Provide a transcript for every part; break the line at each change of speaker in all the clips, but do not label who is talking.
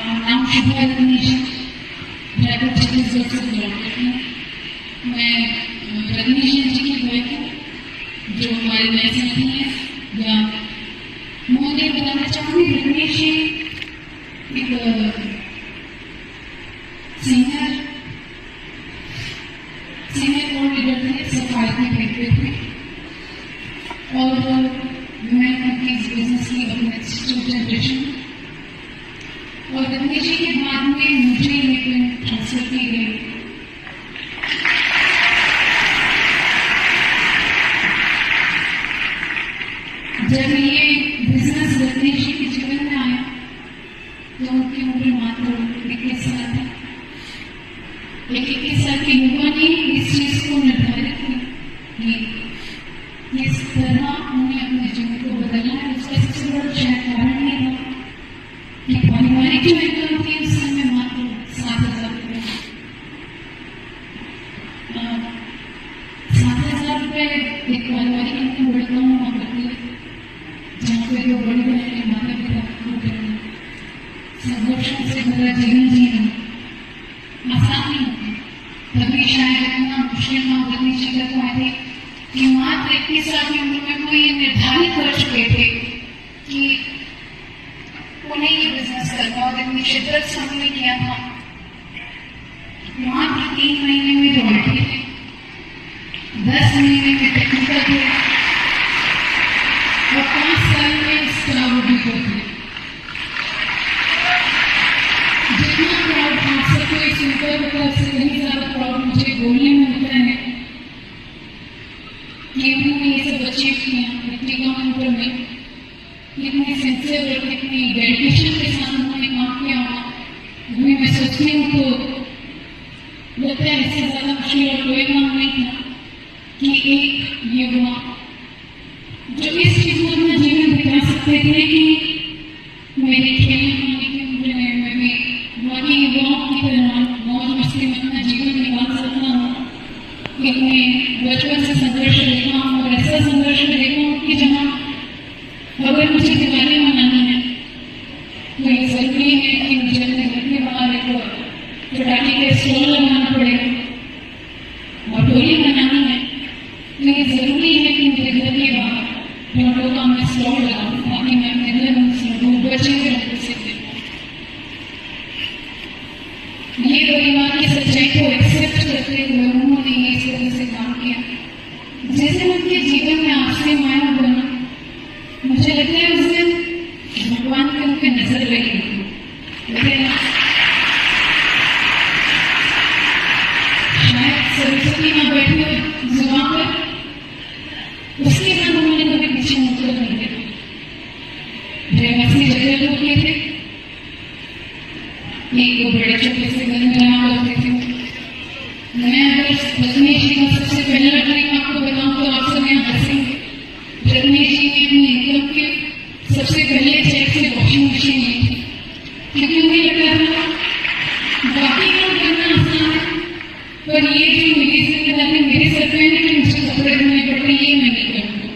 नाम शुभा रजनीश, रायपुर छत्तीसगढ़ से बिलोंग हूँ। मैं रजनीश जी की वाइफ हूँ, जो हमारे नए साथी हैं। या मैं बताना चाहूँगी, रजनीश जी एक सीनियर कोऑर्डिनेटर थे, सफाई में बैठते थे और मैं उनकी बिजनेस की अपनी असिस्टेंट जनरेशन और रजनीश जी के बाद में मुझे लेकर ट्रांसफर की गई। जब ये बिजनेस रजनीश जी के जीवन में आया तो उनकी उम्र मात्र 21 साल थी। एक 21 साल की युवा ने इस चीज को निर्धारित की कि इस तरह उन्हें अपने जीवन को बदलना है। उसका सबसे बड़ा शायद कारण ये था कि पारिवारिक जो इनकम थी उस समय मात्र 7,000 रुपये। 7,000 रुपये एक पारिवारिक इनकम बड़ी कम हुआ करती है, जहाँ पे दो बड़ी बहनें माता पिता संघर्षों से भरा जीवन जीना आसान नहीं होता। तभी शायद इतना मुश्किल काम रजनीश जी कर पाए थे कि मात्र 21 साल की उम्र में वो ये निर्धारित कर चुके थे कि उन्हें ये बिजनेस करना और इतनी शिद्दत से उन्होंने किया था। मात्र 3 महीने में जो बैठे थे, 10 महीने में टेक्निकल थे और 5 साल में स्टार ऑडिटर थे। जितना प्राउड आप सबको इस ऊपर से कहीं ज्यादा प्राउड मुझे बोलने में होता है कि उन्होंने ये सब अचीव किया इतनी कम उम्र में, कितने सिंसियर और कितनी डेडिकेशन के साथ उन्होंने काम किया होगा। मैं सोचती हूँ तो लगता है इससे ज्यादा मुश्किल और कोई काम नहीं था कि एक युवा जो इस चीज को अपना जीवन बिता सकते थे कि मेरे खेलने खाने की उम्र में मैं भी बाकी युवाओं की तरह मौज मस्ती में अपना जीवन निकाल सकता हूँ। इतने बचपन से संघर्ष देखा हूँ और ऐसा संघर्ष देखा हूँ कि जहाँ अगर मुझे दिवाली मनानी है तो ये जरूरी है कि मुझे अपने घर के बाहर एक पटाखे का स्टॉल लगाना पड़ेगा और होली मनानी है तो ये जरूरी है कि मुझे घर के बाहर रंगों का मैं स्टॉल लगाऊँ ताकि मैं अपने घर में रंगों बचे हुए रंगों से देखूँ। ये परिवार की सच्चाई को एक्सेप्ट करते हुए उन्होंने ये इस तरह से काम किया जैसे उनके जीवन में आपसे माया बना। मुझे लगता है उस दिन भगवान की उनकी नजर लगी, शायद सरस्वती ना बैठी जुबान पर, उसके बाद उन्होंने कभी पीछे मुड़कर नहीं देखा। रहवासी जगह लोग ये थे, एक बड़े छोटे से घर में रहा करते थे। मैं अगर रजनीश जी का सबसे पहला ड्रीम आपको बताऊं तो आप सब यहाँ हंसेंगे। रजनीश जी ने अपने इनकम के सबसे पहले चेक से वॉशिंग मशीन ली थी, क्योंकि उन्हें लगता था बाकी काम करना आसान है पर ये जो मेरी जिम्मेदारी मेरे सर पे है कि मुझे कपड़े धोने पड़ते ये मैं नहीं करूँगा।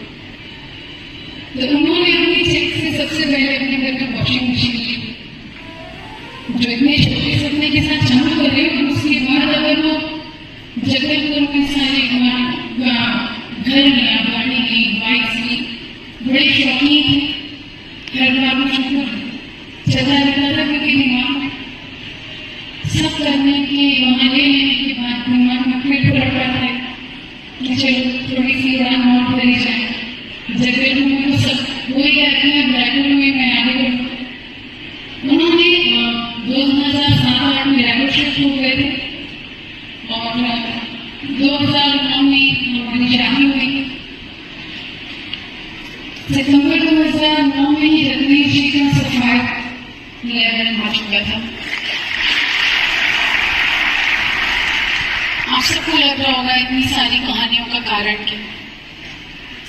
तो उन्होंने अपने चेक से सबसे पहले अपने घर में वॉशिंग मशीन ली, जो इतने छोटे सपने के साथ चालू कर रहे हो। उसके बाद अगर वो जगदलपुर में सारे घर लिया, गाड़ी ली, बाइक ली, बड़े शौकीन थे। हर बार में चलता रहता था क्योंकि दिमाग में सब करने के बहाने लेने के बाद दिमाग में फिर पलट पड़ता है कि चलो थोड़ी सी उड़ान और भरी जाए। जगदलपुर में तो सब वही कहते हैं ब्लैकपुर में मैं आगे बढ़ूँ। उन्होंने 2007-8 में रैपिड शिफ्ट हो गए थे और 2009 में हमारी शादी हुई। सितंबर 2009 में ही रजनीश जी का सफाई लेवल आ चुका था। आप सबको लग रहा होगा इतनी सारी कहानियों का कारण क्या।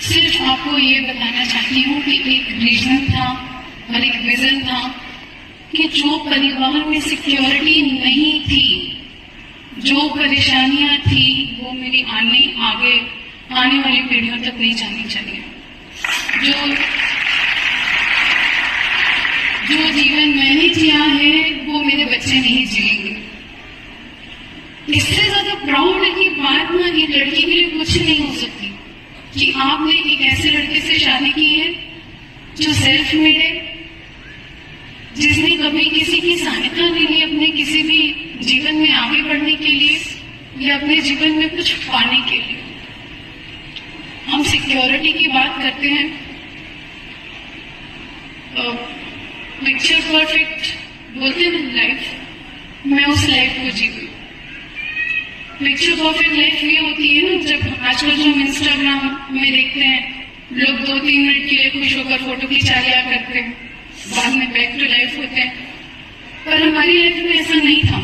सिर्फ आपको ये बताना चाहती हूँ कि एक रीजन था और एक विजन था कि जो परिवार में सिक्योरिटी नहीं थी, जो परेशानियां थी, वो मेरी आने वाली पीढ़ियों तक नहीं जानी चाहिए। जो जीवन मैंने जिया है वो बच्चे नहीं जिएंगे। इससे ज्यादा प्राउड की बात ना एक लड़की के लिए कुछ नहीं हो सकती कि आपने एक ऐसे लड़के से शादी की है जो सेल्फ मेड है, जिसने कभी किसी की सहायता नहीं ली अपने किसी भी जीवन में आगे बढ़ने के लिए या अपने जीवन में कुछ पाने के लिए। हम सिक्योरिटी की बात करते हैं, पिक्चर परफेक्ट बोलते हैं लाइफ, मैं उस लाइफ को जी गई। पिक्चर परफेक्ट लाइफ ये होती है ना, जब आजकल जो हम इंस्टाग्राम में देखते हैं लोग 2-3 मिनट के लिए खुश होकर फोटो खिंचा लिया करते हैं, बाद में बैक टू लाइफ होते हैं, पर हमारी लाइफ में ऐसा नहीं था।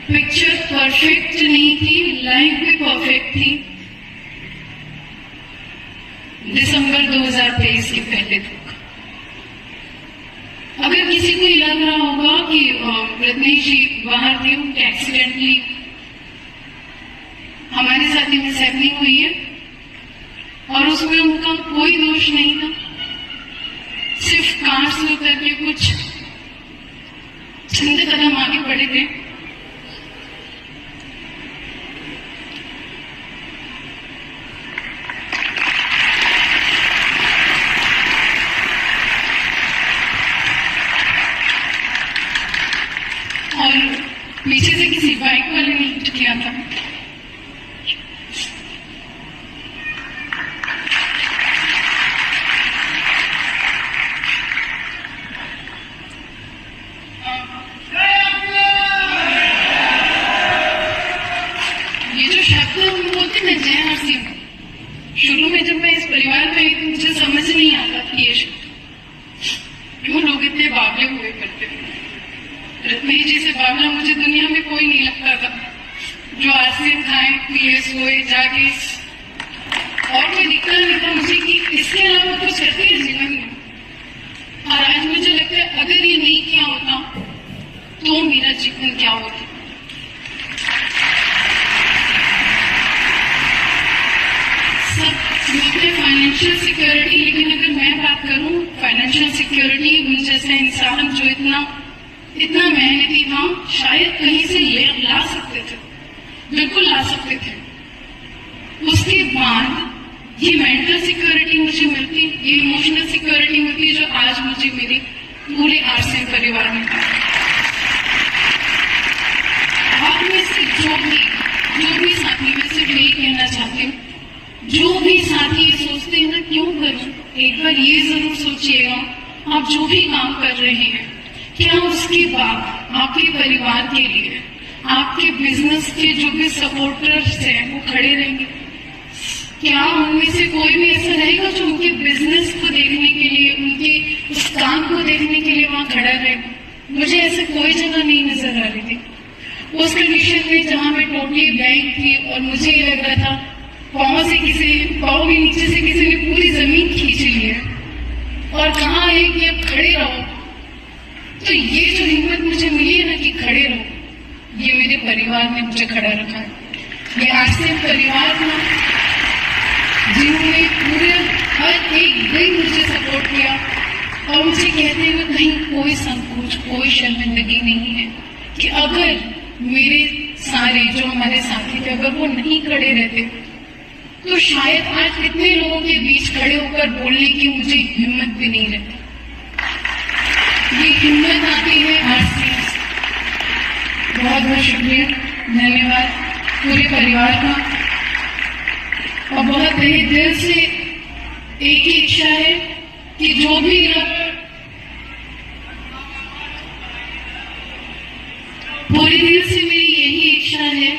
पिक्चर परफेक्ट नहीं थी, लाइफ भी परफेक्ट थी। दिसंबर 2023 के पहले तक अगर किसी को लग रहा होगा कि रत्नेश जी बाहर थे, उनके एक्सीडेंटली हमारे साथ ही मिसहैपनिंग हुई है और उसमें उनका कोई दोष नहीं था, सिर्फ कार से उतर के कुछ चंद कदम आगे बढ़े थे। और पीछे से किसी बाइक वाले ने हिट किया था। ये जो शब्द हम बोलते हैं जय हरसी, शुरू में जब मैं इस परिवार में आई तो मुझे समझ नहीं आता था ये शब्द क्यों लोग इतने बावले हुए करते थे। रत्नेश जी से बावला मुझे दुनिया में कोई नहीं लगता था, जो आज से खाए पिए सोए जागे और कोई दिक्कत नहीं था मुझे कि इसके अलावा कुछ करते हैं जीवन में। और आज मुझे लगता है अगर ये नहीं किया होता तो मेरा जीवन क्या होता। सब बोलते हैं फाइनेंशियल सिक्योरिटी, लेकिन अगर मैं बात करूं फाइनेंशियल सिक्योरिटी, मुझे जैसा इंसान जो इतना मेहनती था शायद कहीं से ला सकते थे, बिल्कुल ला सकते थे। उसके बाद ये मेंटल सिक्योरिटी मुझे मिलती, ये इमोशनल सिक्योरिटी मिलती जो आज मुझे मेरे पूरे आरसीएम परिवार में था। आप में से जो भी साथी, मैं सिर्फ यही कहना चाहती हूँ, जो भी साथी ये सोचते हैं ना क्यों करूं, एक बार ये जरूर सोचिएगा आप जो भी काम कर रहे हैं क्या उसके बाद आपके परिवार के लिए, आपके बिजनेस के जो भी सपोर्टर्स हैं वो खड़े रहेंगे। क्या उनमें से कोई भी ऐसा रहेगा जो उनके बिजनेस को देखने के लिए, उनके उस काम को देखने के लिए वहां खड़ा रहेगा। मुझे ऐसे कोई जगह नहीं नजर आ रही थी उस कंडीशन में जहां मैं टोटली ब्लैंक थी और मुझे ये लग रहा था पाँव के नीचे से किसी ने पूरी जमीन खींच ली है और कहा है कि अब खड़े रहो। तो ये जो हिम्मत मुझे मिली है ना कि खड़े रहो, ये मेरे परिवार ने मुझे खड़ा रखा है। ये आरसीएम परिवार था जिन्होंने पूरे हर एक दिन मुझे सपोर्ट किया और मुझे कहते हुए कहीं कोई संकोच, कोई शर्मिंदगी नहीं है कि अगर मेरे सारे जो हमारे साथी थे अगर वो नहीं खड़े रहते तो शायद आज कितने लोगों के बीच खड़े होकर बोलने की मुझे हिम्मत भी नहीं रहती। ये हिम्मत आती है आरसीएम से। बहुत बहुत शुक्रिया, धन्यवाद पूरे परिवार का। और बहुत दिल से एक ही इच्छा है कि जो भी लोग पूरे दिल से मेरी यही इच्छा है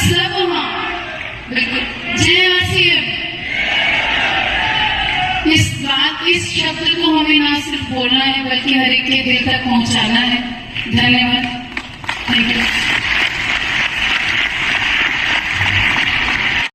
सब, हाँ बिल्कुल, जय आरसीएम। इस शब्द को हमें ना सिर्फ बोलना है बल्कि हर एक के दिल तक पहुंचाना है। धन्यवाद, थैंक यू।